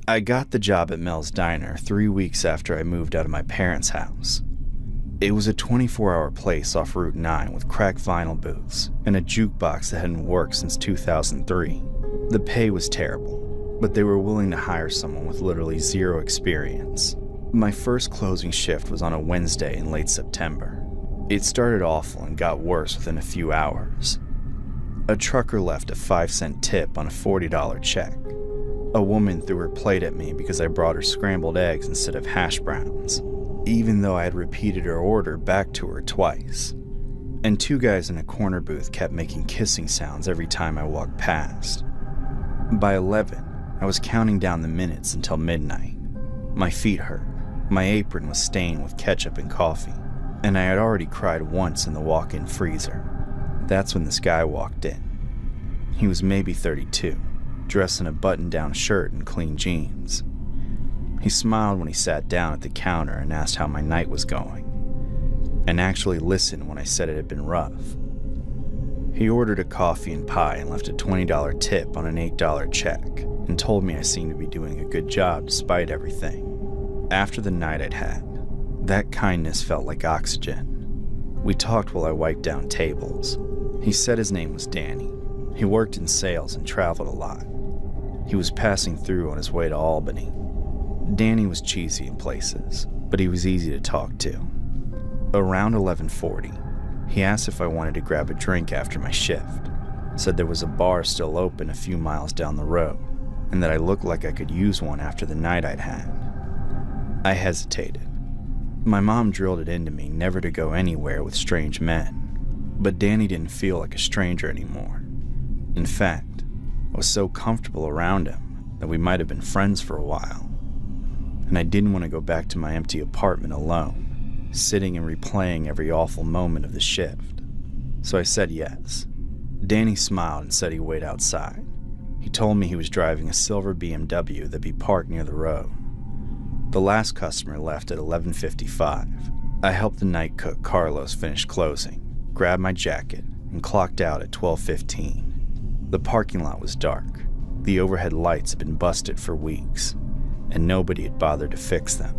I got the job at Mel's Diner 3 weeks after I moved out of my parents' house. It was a 24-hour place off Route 9 with cracked vinyl booths and a jukebox that hadn't worked since 2003. The pay was terrible, but they were willing to hire someone with literally zero experience. My first closing shift was on a Wednesday in late September. It started awful and got worse within a few hours. A trucker left a 5-cent tip on a $40 check. A woman threw her plate at me because I brought her scrambled eggs instead of hash browns, even though I had repeated her order back to her twice. And 2 guys in a corner booth kept making kissing sounds every time I walked past. By 11, I was counting down the minutes until midnight. My feet hurt, my apron was stained with ketchup and coffee, and I had already cried once in the walk-in freezer. That's when this guy walked in. He was maybe 32, dressed in a button-down shirt and clean jeans. He smiled when he sat down at the counter and asked how my night was going, and actually listened when I said it had been rough. He ordered a coffee and pie and left a $20 tip on an $8 check, and told me I seemed to be doing a good job despite everything. After the night I'd had, that kindness felt like oxygen. We talked while I wiped down tables. He said his name was Danny. He worked in sales and traveled a lot. He was passing through on his way to Albany. Danny was cheesy in places, but he was easy to talk to. Around 11:40, he asked if I wanted to grab a drink after my shift, said there was a bar still open a few miles down the road, and that I looked like I could use one after the night I'd had. I hesitated. My mom drilled it into me never to go anywhere with strange men, but Danny didn't feel like a stranger anymore. In fact, I was so comfortable around him that we might have been friends for a while, and I didn't want to go back to my empty apartment alone, sitting and replaying every awful moment of the shift. So I said yes. Danny smiled and said he'd wait outside. He told me he was driving a silver BMW that'd be parked near the road. The last customer left at 11:55. I helped the night cook Carlos finish closing, grabbed my jacket, and clocked out at 12:15. The parking lot was dark. The overhead lights had been busted for weeks, and nobody had bothered to fix them.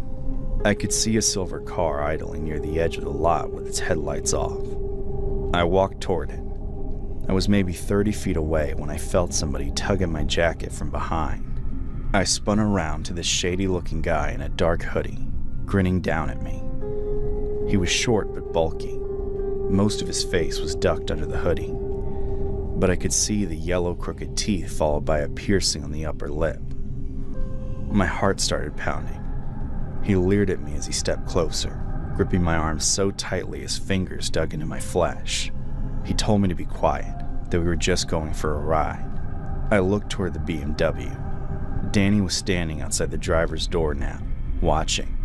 I could see a silver car idling near the edge of the lot with its headlights off. I walked toward it. I was maybe 30 feet away when I felt somebody tug at my jacket from behind. I spun around to this shady-looking guy in a dark hoodie, grinning down at me. He was short but bulky. Most of his face was ducked under the hoodie, but I could see the yellow crooked teeth followed by a piercing on the upper lip. My heart started pounding. He leered at me as he stepped closer, gripping my arm so tightly his fingers dug into my flesh. He told me to be quiet, that we were just going for a ride. I looked toward the BMW. Danny was standing outside the driver's door now, watching.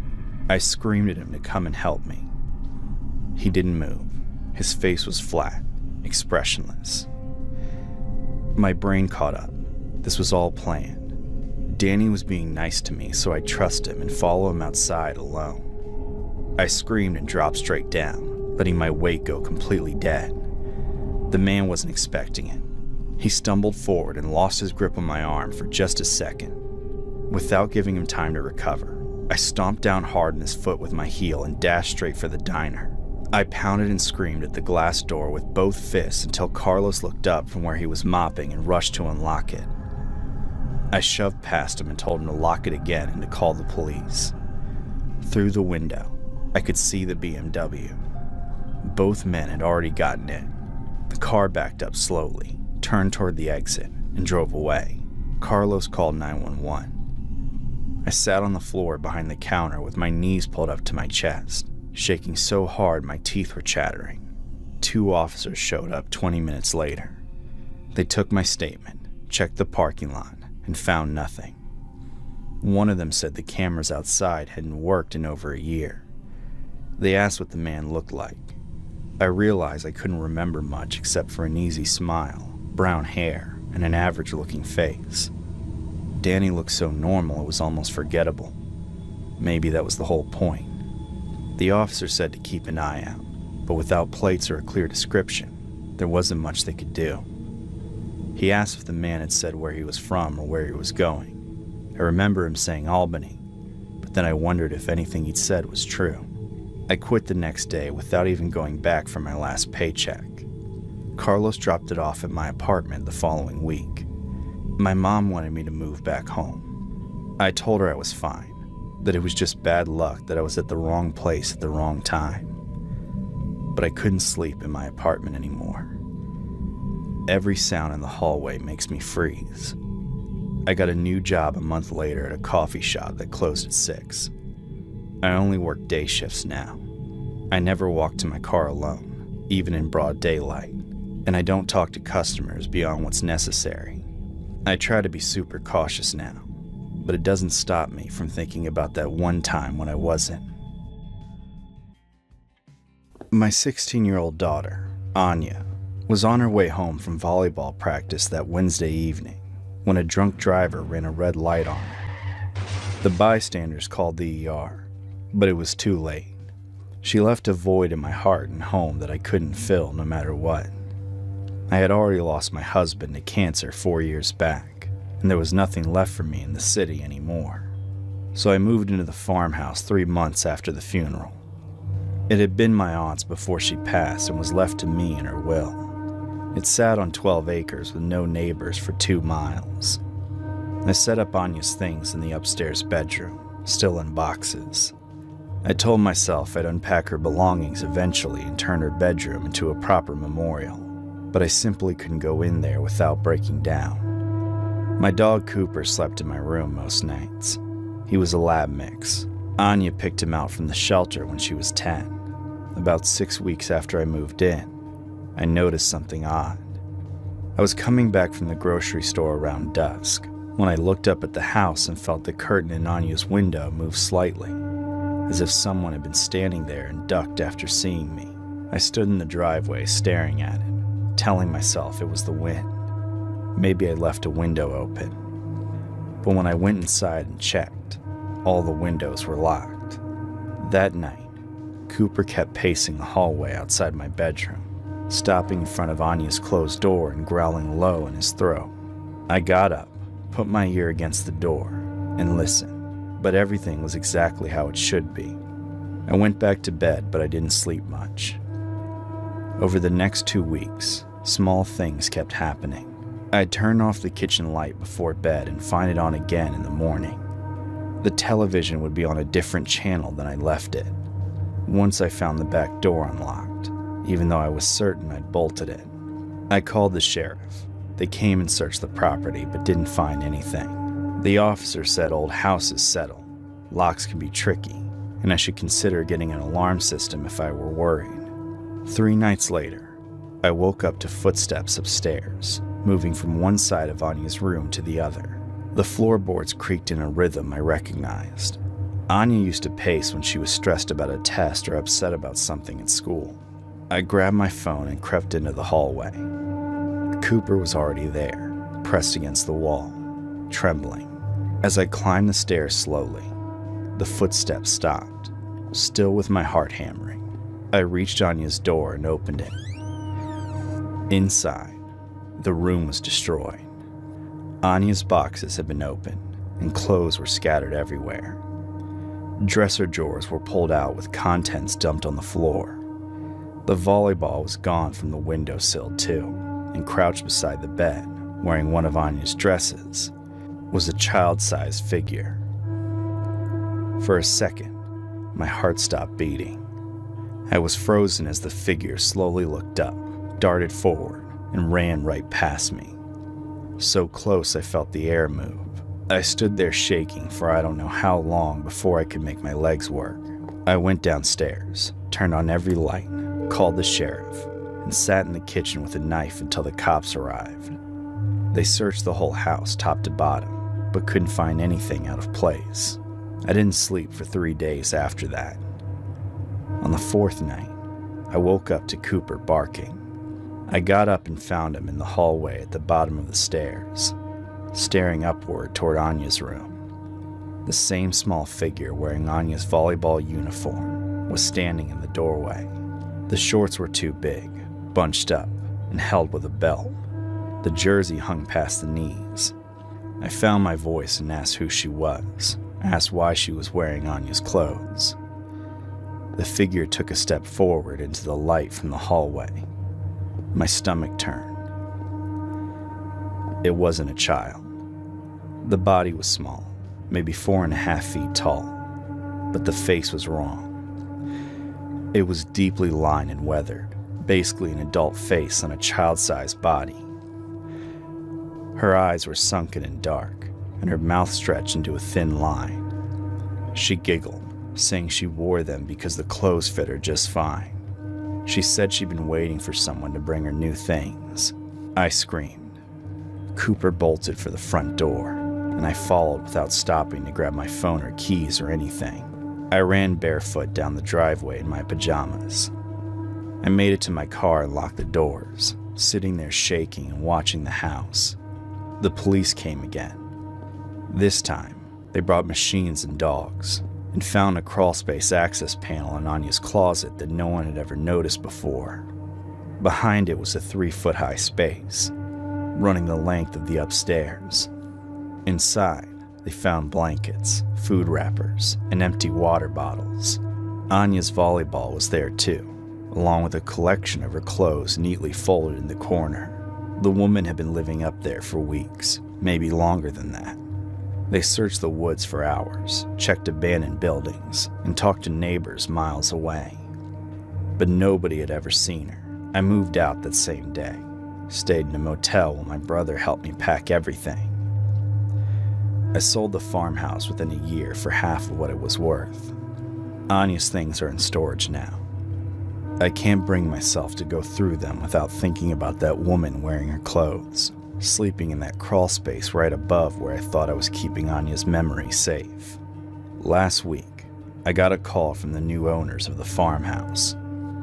I screamed at him to come and help me. He didn't move. His face was flat, expressionless. My brain caught up. This was all planned. Danny was being nice to me, so I'd trust him and follow him outside alone. I screamed and dropped straight down, letting my weight go completely dead. The man wasn't expecting it. He stumbled forward and lost his grip on my arm for just a second. Without giving him time to recover, I stomped down hard on his foot with my heel and dashed straight for the diner. I pounded and screamed at the glass door with both fists until Carlos looked up from where he was mopping and rushed to unlock it. I shoved past him and told him to lock it again and to call the police. Through the window, I could see the BMW. Both men had already gotten in. The car backed up slowly, turned toward the exit, and drove away. Carlos called 911. I sat on the floor behind the counter with my knees pulled up to my chest, shaking so hard my teeth were chattering. 2 officers showed up 20 minutes later. They took my statement, checked the parking lot, and found nothing. One of them said the cameras outside hadn't worked in over a year. They asked what the man looked like. I realized I couldn't remember much except for an easy smile, brown hair, and an average-looking face. Danny looked so normal it was almost forgettable. Maybe that was the whole point. The officer said to keep an eye out, but without plates or a clear description, there wasn't much they could do. He asked if the man had said where he was from or where he was going. I remember him saying Albany, but then I wondered if anything he'd said was true. I quit the next day without even going back for my last paycheck. Carlos dropped it off at my apartment the following week. My mom wanted me to move back home. I told her I was fine, that it was just bad luck that I was at the wrong place at the wrong time. But I couldn't sleep in my apartment anymore. Every sound in the hallway makes me freeze. I got a new job a month later at a coffee shop that closed at 6. I only work day shifts now. I never walk to my car alone, even in broad daylight, and I don't talk to customers beyond what's necessary. I try to be super cautious now, but it doesn't stop me from thinking about that one time when I wasn't. My 16-year-old daughter, Anya, was on her way home from volleyball practice that Wednesday evening when a drunk driver ran a red light on her. The bystanders called the ER, but it was too late. She left a void in my heart and home that I couldn't fill no matter what. I had already lost my husband to cancer 4 years back, and there was nothing left for me in the city anymore. So I moved into the farmhouse 3 months after the funeral. It had been my aunt's before she passed and was left to me in her will. It sat on 12 acres with no neighbors for 2 miles. I set up Anya's things in the upstairs bedroom, still in boxes. I told myself I'd unpack her belongings eventually and turn her bedroom into a proper memorial, but I simply couldn't go in there without breaking down. My dog Cooper slept in my room most nights. He was a lab mix. Anya picked him out from the shelter when she was 10. About 6 weeks after I moved in, I noticed something odd. I was coming back from the grocery store around dusk when I looked up at the house and felt the curtain in Anya's window move slightly, as if someone had been standing there and ducked after seeing me. I stood in the driveway staring at it, telling myself it was the wind. Maybe I left a window open. But when I went inside and checked, all the windows were locked. That night, Cooper kept pacing the hallway outside my bedroom, stopping in front of Anya's closed door and growling low in his throat. I got up, put my ear against the door, and listened, but everything was exactly how it should be. I went back to bed, but I didn't sleep much. Over the next 2 weeks, small things kept happening. I'd turn off the kitchen light before bed and find it on again in the morning. The television would be on a different channel than I left it. Once I found the back door unlocked, even though I was certain I'd bolted it. I called the sheriff. They came and searched the property, but didn't find anything. The officer said old houses settle, locks can be tricky, and I should consider getting an alarm system if I were worried. 3 nights later, I woke up to footsteps upstairs, moving from one side of Anya's room to the other. The floorboards creaked in a rhythm I recognized. Anya used to pace when she was stressed about a test or upset about something at school. I grabbed my phone and crept into the hallway. Cooper was already there, pressed against the wall, trembling. As I climbed the stairs slowly, the footsteps stopped, still with my heart hammering. I reached Anya's door and opened it. Inside, the room was destroyed. Anya's boxes had been opened, and clothes were scattered everywhere. Dresser drawers were pulled out with contents dumped on the floor. The volleyball was gone from the windowsill too, and crouched beside the bed, wearing one of Anya's dresses, was a child-sized figure. For a second, my heart stopped beating. I was frozen as the figure slowly looked up, darted forward, and ran right past me. So close I felt the air move. I stood there shaking for I don't know how long before I could make my legs work. I went downstairs, turned on every light, called the sheriff, and sat in the kitchen with a knife until the cops arrived. They searched the whole house top to bottom, but couldn't find anything out of place. I didn't sleep for 3 days after that. On the 4th night, I woke up to Cooper barking. I got up and found him in the hallway at the bottom of the stairs, staring upward toward Anya's room. The same small figure wearing Anya's volleyball uniform was standing in the doorway. The shorts were too big, bunched up, and held with a belt. The jersey hung past the knees. I found my voice and asked who she was, asked why she was wearing Anya's clothes. The figure took a step forward into the light from the hallway. My stomach turned. It wasn't a child. The body was small, maybe 4.5 feet tall, but the face was wrong. It was deeply lined and weathered, basically an adult face on a child-sized body. Her eyes were sunken and dark, and her mouth stretched into a thin line. She giggled, saying she wore them because the clothes fit her just fine. She said she'd been waiting for someone to bring her new things. I screamed. Cooper bolted for the front door, and I followed without stopping to grab my phone or keys or anything. I ran barefoot down the driveway in my pajamas. I made it to my car and locked the doors, sitting there shaking and watching the house. The police came again. This time, they brought machines and dogs, and found a crawlspace access panel in Anya's closet that no one had ever noticed before. Behind it was a 3-foot-high space, running the length of the upstairs. Inside, they found blankets, food wrappers, and empty water bottles. Anya's volleyball was there too, along with a collection of her clothes neatly folded in the corner. The woman had been living up there for weeks, maybe longer than that. They searched the woods for hours, checked abandoned buildings, and talked to neighbors miles away. But nobody had ever seen her. I moved out that same day, stayed in a motel while my brother helped me pack everything. I sold the farmhouse within a year for half of what it was worth. Anya's things are in storage now. I can't bring myself to go through them without thinking about that woman wearing her clothes, sleeping in that crawl space right above where I thought I was keeping Anya's memory safe. Last week, I got a call from the new owners of the farmhouse.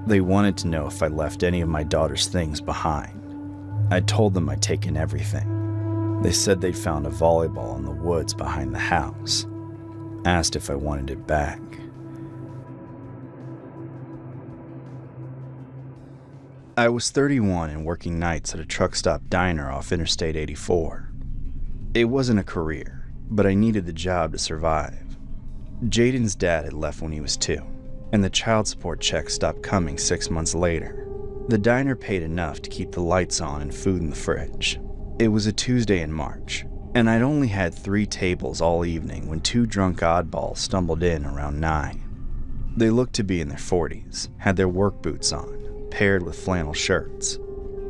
They wanted to know if I left any of my daughter's things behind. I told them I'd taken everything. They said they'd found a volleyball in the woods behind the house. Asked if I wanted it back. I was 31 and working nights at a truck stop diner off Interstate 84. It wasn't a career, but I needed the job to survive. Jaden's dad had left when he was 2, and the child support check stopped coming 6 months later. The diner paid enough to keep the lights on and food in the fridge. It was a Tuesday in March, and I'd only had 3 tables all evening when 2 drunk oddballs stumbled in around 9. They looked to be in their 40s, had their work boots on, paired with flannel shirts.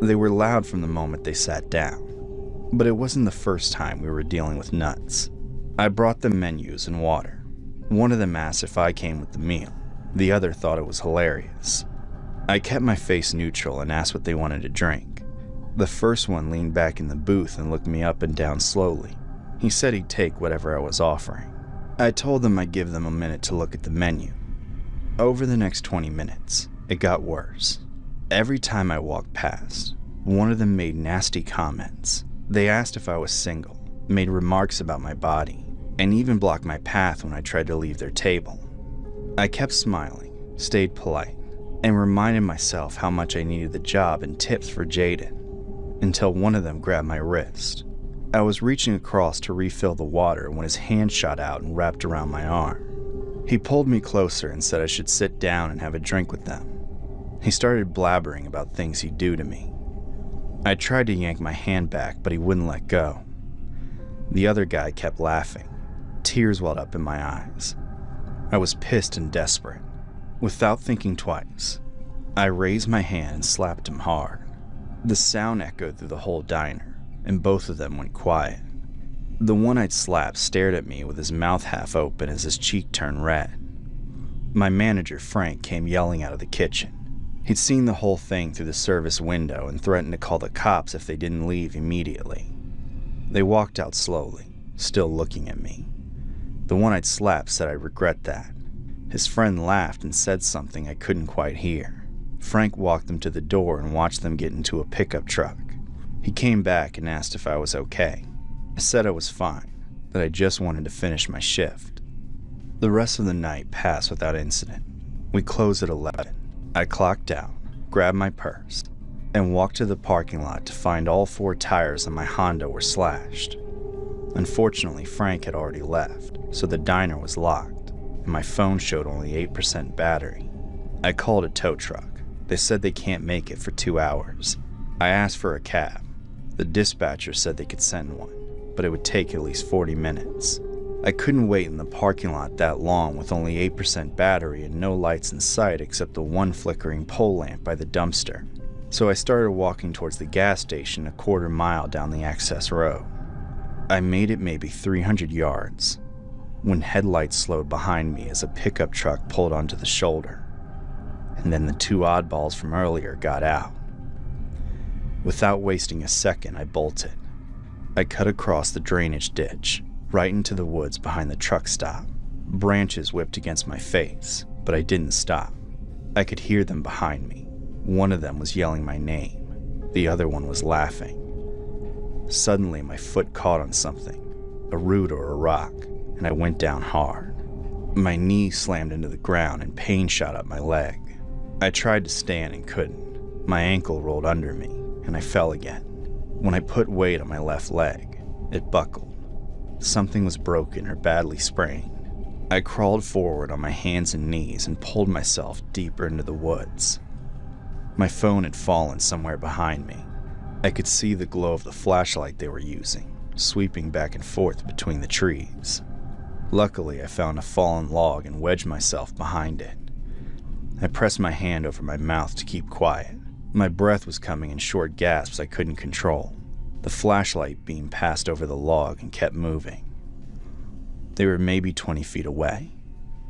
They were loud from the moment they sat down, but it wasn't the first time we were dealing with nuts. I brought them menus and water. One of them asked if I came with the meal. The other thought it was hilarious. I kept my face neutral and asked what they wanted to drink. The first one leaned back in the booth and looked me up and down slowly. He said he'd take whatever I was offering. I told them I'd give them a minute to look at the menu. Over the next 20 minutes, it got worse. Every time I walked past, one of them made nasty comments. They asked if I was single, made remarks about my body, and even blocked my path when I tried to leave their table. I kept smiling, stayed polite, and reminded myself how much I needed the job and tips for Jaden, until one of them grabbed my wrist. I was reaching across to refill the water when his hand shot out and wrapped around my arm. He pulled me closer and said I should sit down and have a drink with them. He started blabbering about things he'd do to me. I tried to yank my hand back, but he wouldn't let go. The other guy kept laughing. Tears welled up in my eyes. I was pissed and desperate. Without thinking twice, I raised my hand and slapped him hard. The sound echoed through the whole diner, and both of them went quiet. The one I'd slapped stared at me with his mouth half open as his cheek turned red. My manager, Frank, came yelling out of the kitchen. He'd seen the whole thing through the service window and threatened to call the cops if they didn't leave immediately. They walked out slowly, still looking at me. The one I'd slapped said I'd regret that. His friend laughed and said something I couldn't quite hear. Frank walked them to the door and watched them get into a pickup truck. He came back and asked if I was okay. I said I was fine, that I just wanted to finish my shift. The rest of the night passed without incident. We closed at 11. I clocked out, grabbed my purse, and walked to the parking lot to find all 4 tires on my Honda were slashed. Unfortunately, Frank had already left, so the diner was locked, and my phone showed only 8% battery. I called a tow truck. They said they can't make it for 2 hours. I asked for a cab. The dispatcher said they could send one, but it would take at least 40 minutes. I couldn't wait in the parking lot that long with only 8% battery and no lights in sight except the one flickering pole lamp by the dumpster. So I started walking towards the gas station a quarter mile down the access road. I made it maybe 300 yards when headlights slowed behind me as a pickup truck pulled onto the shoulder. And then the two oddballs from earlier got out. Without wasting a second, I bolted. I cut across the drainage ditch, right into the woods behind the truck stop. Branches whipped against my face, but I didn't stop. I could hear them behind me. One of them was yelling my name. The other one was laughing. Suddenly, my foot caught on something, a root or a rock, and I went down hard. My knee slammed into the ground and pain shot up my leg. I tried to stand and couldn't. My ankle rolled under me, and I fell again. When I put weight on my left leg, it buckled. Something was broken or badly sprained. I crawled forward on my hands and knees and pulled myself deeper into the woods. My phone had fallen somewhere behind me. I could see the glow of the flashlight they were using, sweeping back and forth between the trees. Luckily, I found a fallen log and wedged myself behind it. I pressed my hand over my mouth to keep quiet. My breath was coming in short gasps I couldn't control. The flashlight beam passed over the log and kept moving. They were maybe 20 feet away.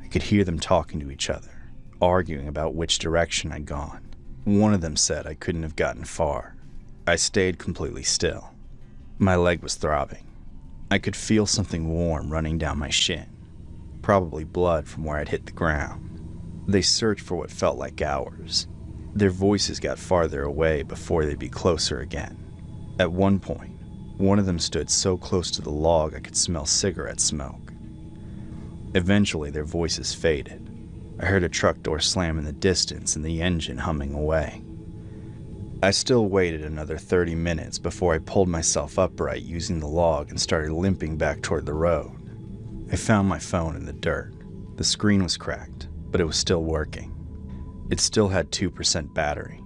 I could hear them talking to each other, arguing about which direction I'd gone. One of them said I couldn't have gotten far. I stayed completely still. My leg was throbbing. I could feel something warm running down my shin, probably blood from where I'd hit the ground. They searched for what felt like hours. Their voices got farther away before they'd be closer again. At one point, one of them stood so close to the log I could smell cigarette smoke. Eventually, their voices faded. I heard a truck door slam in the distance and the engine humming away. I still waited another 30 minutes before I pulled myself upright using the log and started limping back toward the road. I found my phone in the dirt. The screen was cracked, but it was still working. It still had 2% battery.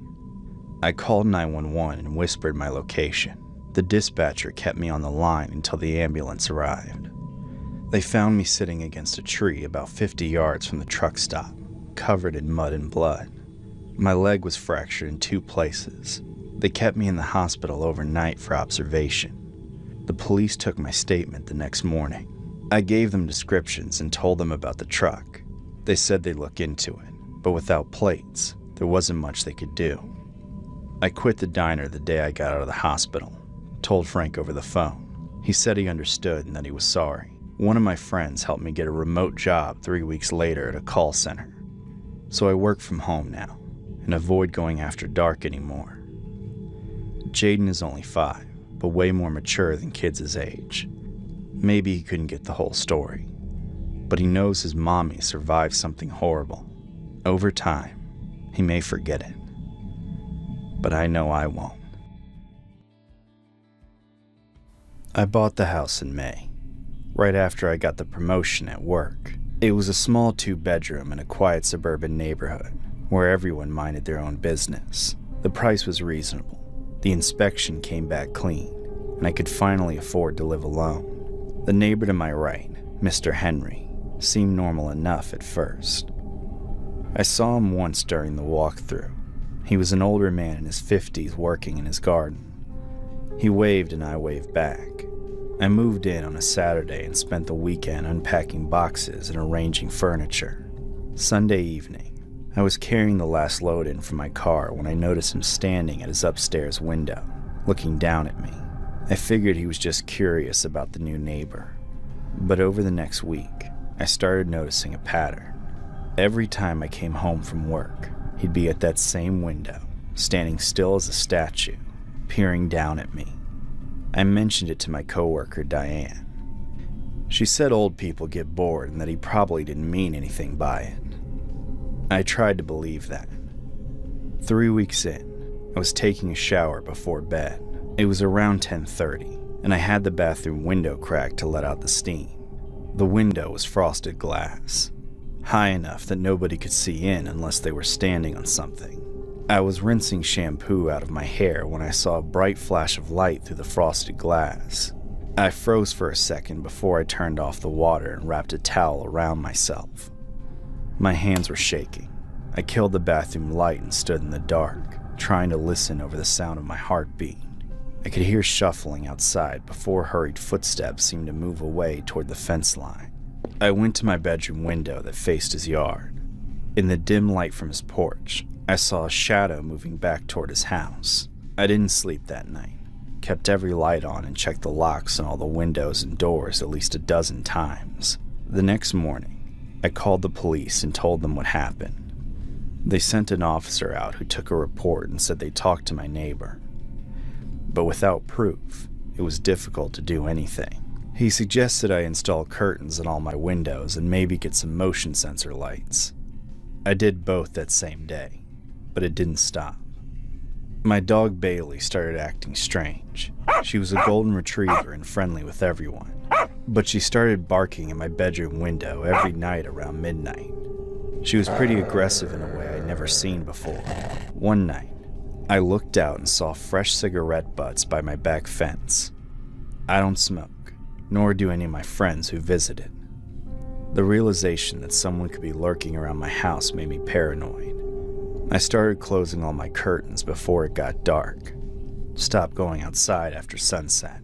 I called 911 and whispered my location. The dispatcher kept me on the line until the ambulance arrived. They found me sitting against a tree about 50 yards from the truck stop, covered in mud and blood. My leg was fractured in 2 places. They kept me in the hospital overnight for observation. The police took my statement the next morning. I gave them descriptions and told them about the truck. They said they'd look into it, but without plates, there wasn't much they could do. I quit the diner the day I got out of the hospital, told Frank over the phone. He said he understood and that he was sorry. One of my friends helped me get a remote job 3 weeks later at a call center. So I work from home now and avoid going after dark anymore. Jaden is only 5, but way more mature than kids his age. Maybe he couldn't get the whole story, but he knows his mommy survived something horrible. Over time, he may forget it, but I know I won't. I bought the house in May, right after I got the promotion at work. It was a small 2-bedroom in a quiet suburban neighborhood where everyone minded their own business. The price was reasonable. The inspection came back clean, and I could finally afford to live alone. The neighbor to my right, Mr. Henry, seemed normal enough at first. I saw him once during the walkthrough. He was an older man in his 50s working in his garden. He waved and I waved back. I moved in on a Saturday and spent the weekend unpacking boxes and arranging furniture. Sunday evening, I was carrying the last load in from my car when I noticed him standing at his upstairs window, looking down at me. I figured he was just curious about the new neighbor. But over the next week, I started noticing a pattern. Every time I came home from work, he'd be at that same window, standing still as a statue, peering down at me. I mentioned it to my coworker, Diane. She said old people get bored and that he probably didn't mean anything by it. I tried to believe that. 3 weeks in, I was taking a shower before bed. It was around 10:30, and I had the bathroom window cracked to let out the steam. The window was frosted glass, high enough that nobody could see in unless they were standing on something. I was rinsing shampoo out of my hair when I saw a bright flash of light through the frosted glass. I froze for a second before I turned off the water and wrapped a towel around myself. My hands were shaking. I killed the bathroom light and stood in the dark, trying to listen over the sound of my heartbeat. I could hear shuffling outside before hurried footsteps seemed to move away toward the fence line. I went to my bedroom window that faced his yard. In the dim light from his porch, I saw a shadow moving back toward his house. I didn't sleep that night, kept every light on and checked the locks on all the windows and doors at least a dozen times. The next morning, I called the police and told them what happened. They sent an officer out who took a report and said they talked to my neighbor. But without proof, it was difficult to do anything. He suggested I install curtains in all my windows and maybe get some motion sensor lights. I did both that same day, but it didn't stop. My dog Bailey started acting strange. She was a golden retriever and friendly with everyone, but she started barking in my bedroom window every night around midnight. She was pretty aggressive in a way I'd never seen before. One night, I looked out and saw fresh cigarette butts by my back fence. I don't smoke, nor do any of my friends who visited. The realization that someone could be lurking around my house made me paranoid. I started closing all my curtains before it got dark, stopped going outside after sunset,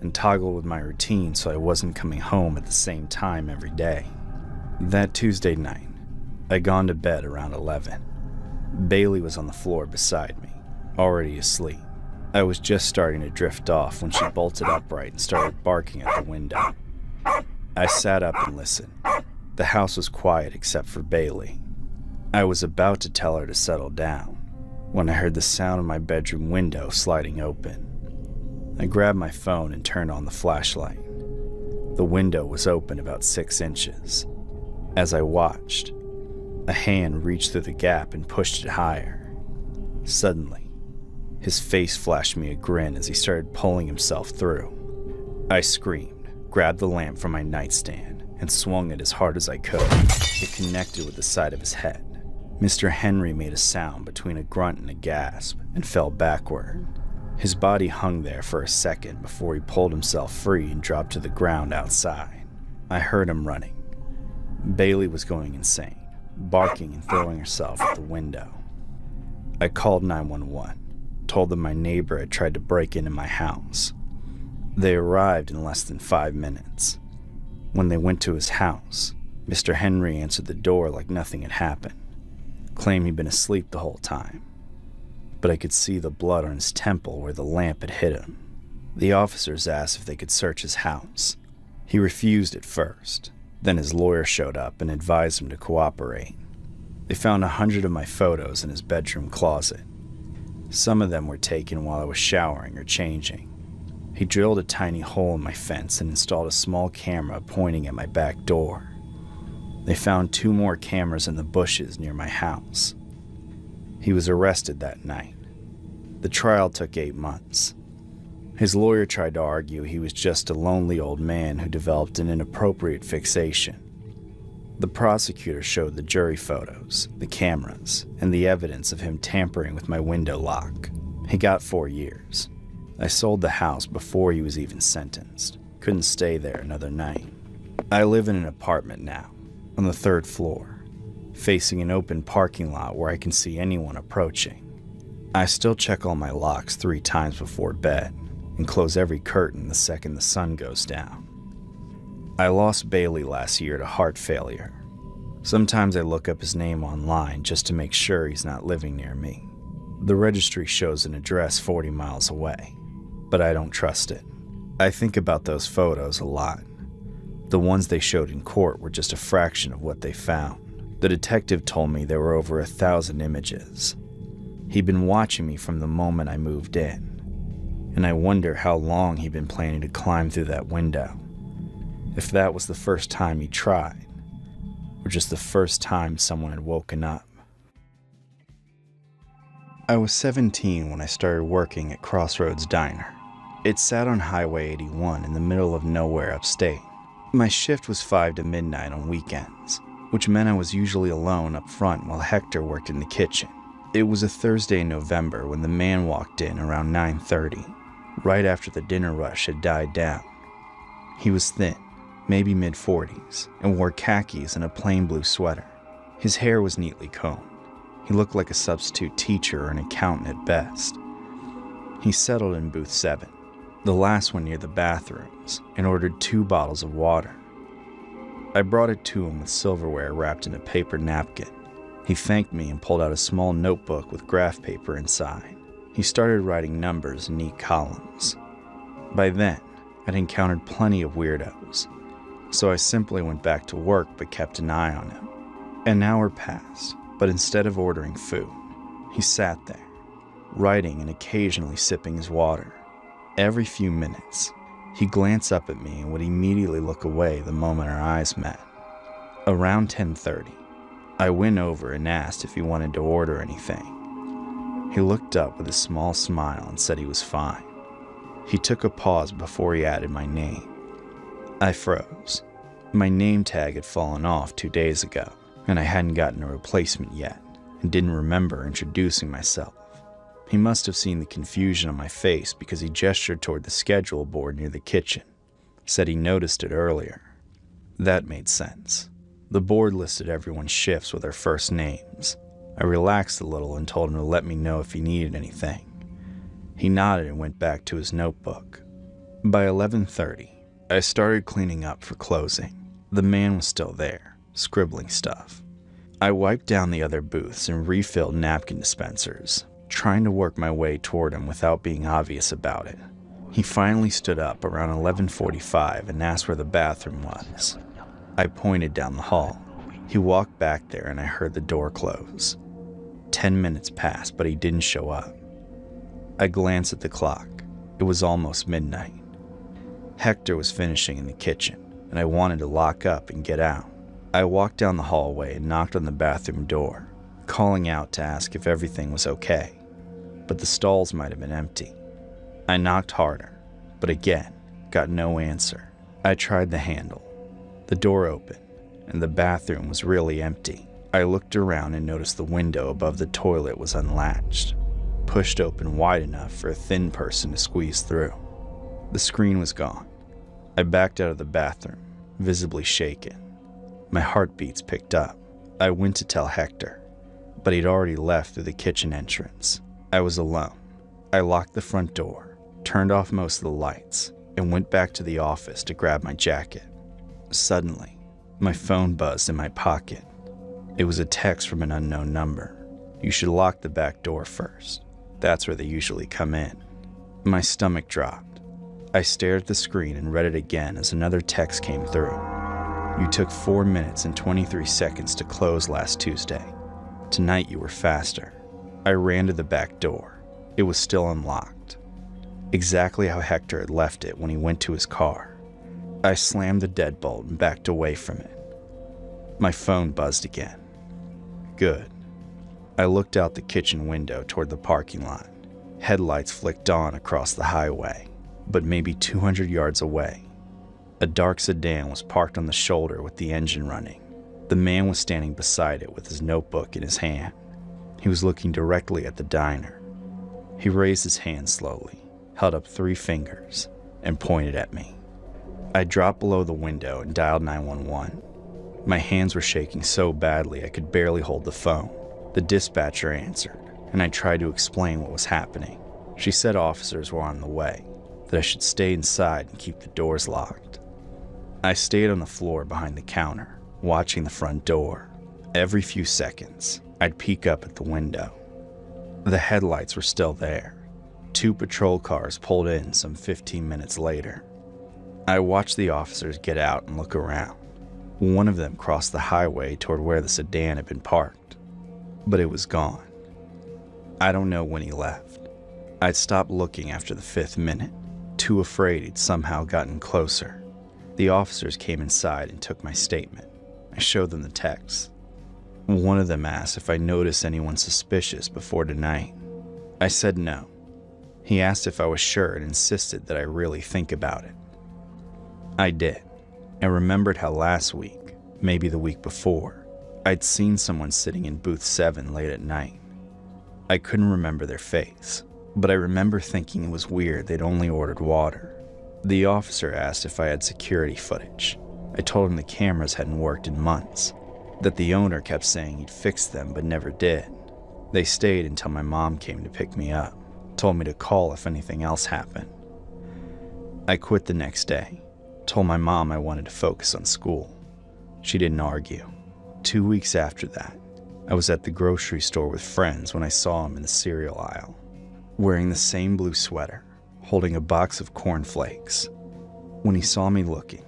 and toggled with my routine so I wasn't coming home at the same time every day. That Tuesday night, I'd gone to bed around 11. Bailey was on the floor beside me, already asleep. I was just starting to drift off when she bolted upright and started barking at the window. I sat up and listened. The house was quiet except for Bailey. I was about to tell her to settle down when I heard the sound of my bedroom window sliding open. I grabbed my phone and turned on the flashlight. The window was open about 6 inches. As I watched, a hand reached through the gap and pushed it higher. Suddenly, his face flashed me a grin as he started pulling himself through. I screamed, grabbed the lamp from my nightstand, and swung it as hard as I could. It connected with the side of his head. Mr. Henry made a sound between a grunt and a gasp and fell backward. His body hung there for a second before he pulled himself free and dropped to the ground outside. I heard him running. Bailey was going insane, barking and throwing herself at the window. I called 911, told them my neighbor had tried to break into my house. They arrived in less than 5 minutes. When they went to his house, Mr. Henry answered the door like nothing had happened, claimed he'd been asleep the whole time. But I could see the blood on his temple where the lamp had hit him. The officers asked if they could search his house. He refused at first. Then his lawyer showed up and advised him to cooperate. They found 100 of my photos in his bedroom closet. Some of them were taken while I was showering or changing. He drilled a tiny hole in my fence and installed a small camera pointing at my back door. They found 2 more cameras in the bushes near my house. He was arrested that night. The trial took 8 months. His lawyer tried to argue he was just a lonely old man who developed an inappropriate fixation. The prosecutor showed the jury photos, the cameras, and the evidence of him tampering with my window lock. He got 4 years. I sold the house before he was even sentenced. Couldn't stay there another night. I live in an apartment now, on the 3rd floor, facing an open parking lot where I can see anyone approaching. I still check all my locks 3 times before bed and close every curtain the second the sun goes down. I lost Bailey last year to heart failure. Sometimes I look up his name online just to make sure he's not living near me. The registry shows an address 40 miles away, but I don't trust it. I think about those photos a lot. The ones they showed in court were just a fraction of what they found. The detective told me there were over 1,000 images. He'd been watching me from the moment I moved in, and I wonder how long he'd been planning to climb through that window. If that was the first time he tried, or just the first time someone had woken up. I was 17 when I started working at Crossroads Diner. It sat on Highway 81 in the middle of nowhere upstate. My shift was 5 to midnight on weekends, which meant I was usually alone up front while Hector worked in the kitchen. It was a Thursday in November when the man walked in around 9:30, right after the dinner rush had died down. He was thin, maybe mid-40s, and wore khakis and a plain blue sweater. His hair was neatly combed. He looked like a substitute teacher or an accountant at best. He settled in booth 7, the last one near the bathrooms, and ordered 2 bottles of water. I brought it to him with silverware wrapped in a paper napkin. He thanked me and pulled out a small notebook with graph paper inside. He started writing numbers in neat columns. By then, I'd encountered plenty of weirdos, so I simply went back to work but kept an eye on him. An hour passed, but instead of ordering food, he sat there, writing and occasionally sipping his water. Every few minutes, he'd glance up at me and would immediately look away the moment our eyes met. Around 10:30, I went over and asked if he wanted to order anything. He looked up with a small smile and said he was fine. He took a pause before he added my name. I froze. My name tag had fallen off 2 days ago, and I hadn't gotten a replacement yet, and didn't remember introducing myself. He must have seen the confusion on my face because he gestured toward the schedule board near the kitchen, said he noticed it earlier. That made sense. The board listed everyone's shifts with their first names. I relaxed a little and told him to let me know if he needed anything. He nodded and went back to his notebook. By 11:30, I started cleaning up for closing. The man was still there, scribbling stuff. I wiped down the other booths and refilled napkin dispensers, trying to work my way toward him without being obvious about it. He finally stood up around 11:45 and asked where the bathroom was. I pointed down the hall. He walked back there and I heard the door close. 10 minutes passed, but he didn't show up. I glanced at the clock. It was almost midnight. Hector was finishing in the kitchen, and I wanted to lock up and get out. I walked down the hallway and knocked on the bathroom door, calling out to ask if everything was okay, but the stalls might have been empty. I knocked harder, but again, got no answer. I tried the handle. The door opened, and the bathroom was really empty. I looked around and noticed the window above the toilet was unlatched, pushed open wide enough for a thin person to squeeze through. The screen was gone. I backed out of the bathroom, visibly shaken. My heartbeats picked up. I went to tell Hector, but he'd already left through the kitchen entrance. I was alone. I locked the front door, turned off most of the lights, and went back to the office to grab my jacket. Suddenly, my phone buzzed in my pocket. It was a text from an unknown number. You should lock the back door first. That's where they usually come in. My stomach dropped. I stared at the screen and read it again as another text came through. You took 4 minutes and 23 seconds to close last Tuesday. Tonight you were faster. I ran to the back door. It was still unlocked. Exactly how Hector had left it when he went to his car. I slammed the deadbolt and backed away from it. My phone buzzed again. Good. I looked out the kitchen window toward the parking lot. Headlights flicked on across the highway, but maybe 200 yards away. A dark sedan was parked on the shoulder with the engine running. The man was standing beside it with his notebook in his hand. He was looking directly at the diner. He raised his hand slowly, held up 3 fingers, and pointed at me. I dropped below the window and dialed 911. My hands were shaking so badly I could barely hold the phone. The dispatcher answered, and I tried to explain what was happening. She said officers were on the way, that I should stay inside and keep the doors locked. I stayed on the floor behind the counter, watching the front door. Every few seconds, I'd peek up at the window. The headlights were still there. 2 patrol cars pulled in some 15 minutes later. I watched the officers get out and look around. One of them crossed the highway toward where the sedan had been parked, but it was gone. I don't know when he left. I'd stopped looking after the 5th minute, too afraid he'd somehow gotten closer. The officers came inside and took my statement. I showed them the text. One of them asked if I noticed anyone suspicious before tonight. I said no. He asked if I was sure and insisted that I really think about it. I did, and remembered how last week, maybe the week before, I'd seen someone sitting in booth 7 late at night. I couldn't remember their face, but I remember thinking it was weird they'd only ordered water. The officer asked if I had security footage. I told him the cameras hadn't worked in months, that the owner kept saying he'd fix them but never did. They stayed until my mom came to pick me up, told me to call if anything else happened. I quit the next day, told my mom I wanted to focus on school. She didn't argue. 2 weeks after that, I was at the grocery store with friends when I saw him in the cereal aisle, wearing the same blue sweater, holding a box of cornflakes. When he saw me looking,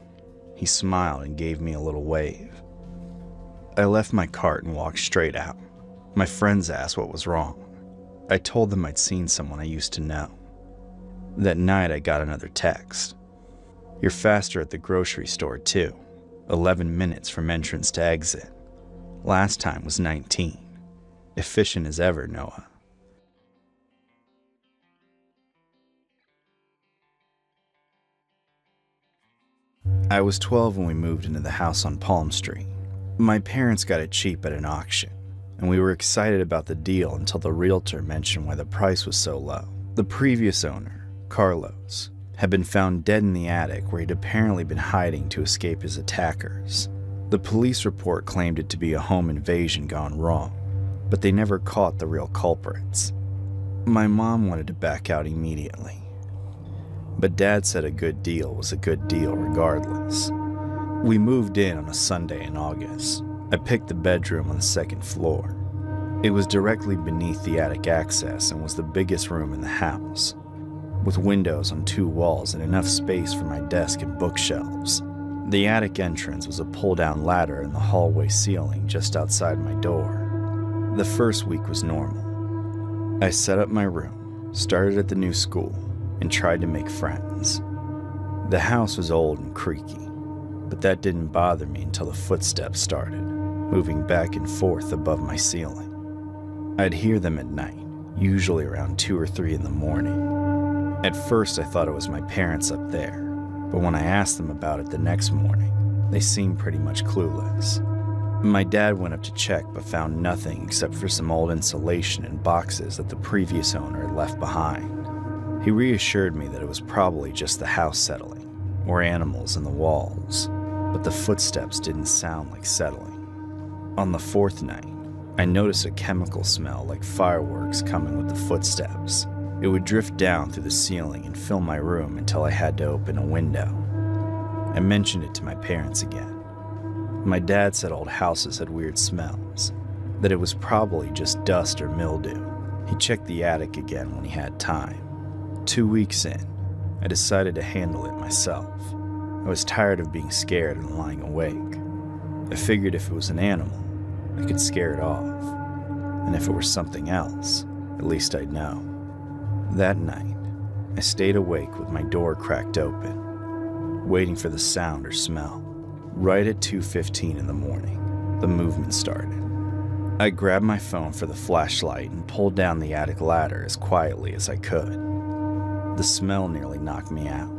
he smiled and gave me a little wave. I left my cart and walked straight out. My friends asked what was wrong. I told them I'd seen someone I used to know. That night I got another text. "You're faster at the grocery store too. 11 minutes from entrance to exit. Last time was 19. Efficient as ever, Noah." I was 12 when we moved into the house on Palm Street. My parents got it cheap at an auction, and we were excited about the deal until the realtor mentioned why the price was so low. The previous owner, Carlos, had been found dead in the attic where he'd apparently been hiding to escape his attackers. The police report claimed it to be a home invasion gone wrong, but they never caught the real culprits. My mom wanted to back out immediately, but Dad said a good deal was a good deal regardless. We moved in on a Sunday in August. I picked the bedroom on the second floor. It was directly beneath the attic access and was the biggest room in the house, with windows on 2 walls and enough space for my desk and bookshelves. The attic entrance was a pull-down ladder in the hallway ceiling just outside my door. The first week was normal. I set up my room, started at the new school, and tried to make friends. The house was old and creaky, but that didn't bother me until the footsteps started, moving back and forth above my ceiling. I'd hear them at night, usually around 2 or 3 in the morning. At first I thought it was my parents up there, but when I asked them about it the next morning, they seemed pretty much clueless. My dad went up to check but found nothing except for some old insulation and boxes that the previous owner had left behind. He reassured me that it was probably just the house settling, or animals in the walls, but the footsteps didn't sound like settling. On the 4th night, I noticed a chemical smell like fireworks coming with the footsteps. It would drift down through the ceiling and fill my room until I had to open a window. I mentioned it to my parents again. My dad said old houses had weird smells, that it was probably just dust or mildew. He checked the attic again when he had time. 2 weeks in, I decided to handle it myself. I was tired of being scared and lying awake. I figured if it was an animal, I could scare it off. And if it were something else, at least I'd know. That night, I stayed awake with my door cracked open, waiting for the sound or smell. Right at 2:15 in the morning, the movement started. I grabbed my phone for the flashlight and pulled down the attic ladder as quietly as I could. The smell nearly knocked me out.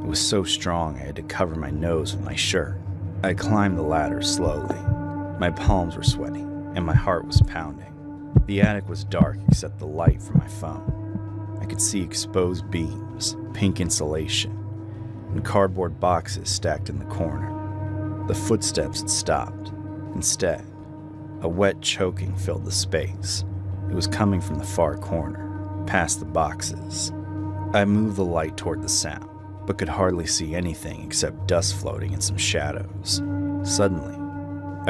It was so strong I had to cover my nose with my shirt. I climbed the ladder slowly. My palms were sweaty, and my heart was pounding. The attic was dark except the light from my phone. I could see exposed beams, pink insulation, and cardboard boxes stacked in the corner. The footsteps had stopped. Instead, a wet choking filled the space. It was coming from the far corner, past the boxes. I moved the light toward the sound, but could hardly see anything except dust floating and some shadows. Suddenly,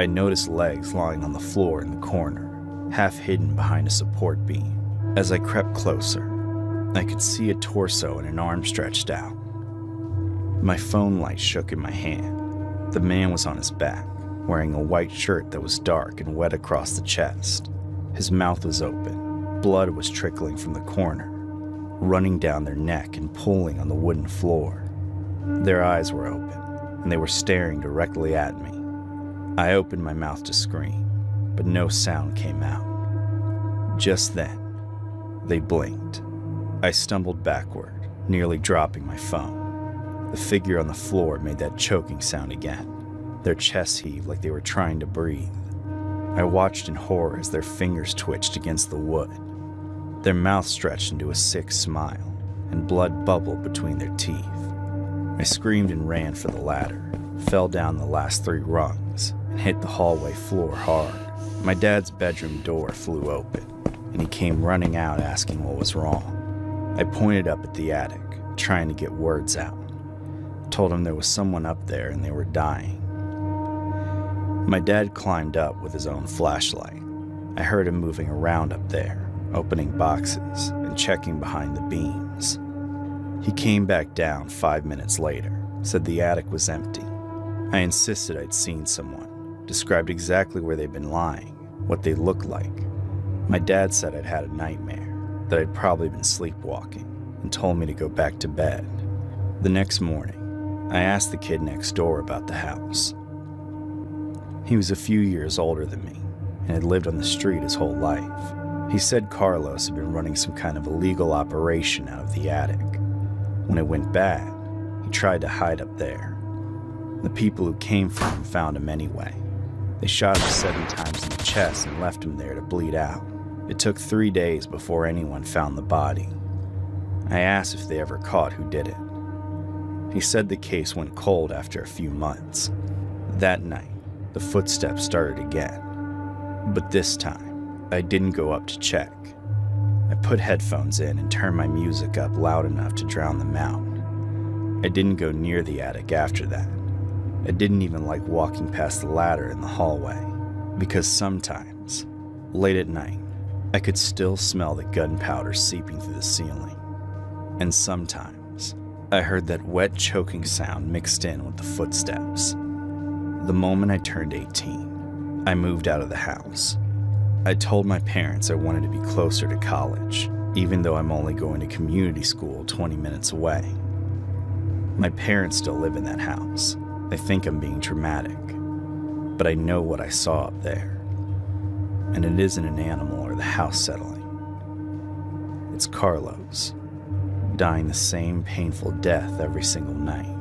I noticed legs lying on the floor in the corner, half hidden behind a support beam. As I crept closer, I could see a torso and an arm stretched out. My phone light shook in my hand. The man was on his back, wearing a white shirt that was dark and wet across the chest. His mouth was open. Blood was trickling from the corner, running down their neck and pooling on the wooden floor. Their eyes were open, and they were staring directly at me. I opened my mouth to scream, but no sound came out. Just then, they blinked. I stumbled backward, nearly dropping my phone. The figure on the floor made that choking sound again. Their chests heaved like they were trying to breathe. I watched in horror as their fingers twitched against the wood. Their mouths stretched into a sick smile, and blood bubbled between their teeth. I screamed and ran for the ladder, fell down the last 3 rungs, and hit the hallway floor hard. My dad's bedroom door flew open, and he came running out asking what was wrong. I pointed up at the attic, trying to get words out. Told him there was someone up there and they were dying. My dad climbed up with his own flashlight. I heard him moving around up there, opening boxes and checking behind the beams. He came back down 5 minutes later, said the attic was empty. I insisted I'd seen someone, described exactly where they'd been lying, what they looked like. My dad said I'd had a nightmare, that I'd probably been sleepwalking, and told me to go back to bed. The next morning, I asked the kid next door about the house. He was a few years older than me and had lived on the street his whole life. He said Carlos had been running some kind of illegal operation out of the attic. When it went bad, he tried to hide up there. The people who came for him found him anyway. They shot him 7 times in the chest and left him there to bleed out. It took 3 days before anyone found the body. I asked if they ever caught who did it. He said the case went cold after a few months. That night, the footsteps started again. But this time, I didn't go up to check. I put headphones in and turned my music up loud enough to drown them out. I didn't go near the attic after that. I didn't even like walking past the ladder in the hallway, because sometimes, late at night, I could still smell the gunpowder seeping through the ceiling. And sometimes, I heard that wet choking sound mixed in with the footsteps. The moment I turned 18, I moved out of the house. I told my parents I wanted to be closer to college, even though I'm only going to community school 20 minutes away. My parents still live in that house. They think I'm being dramatic, but I know what I saw up there. And it isn't an animal or the house settling. It's Carlos, dying the same painful death every single night.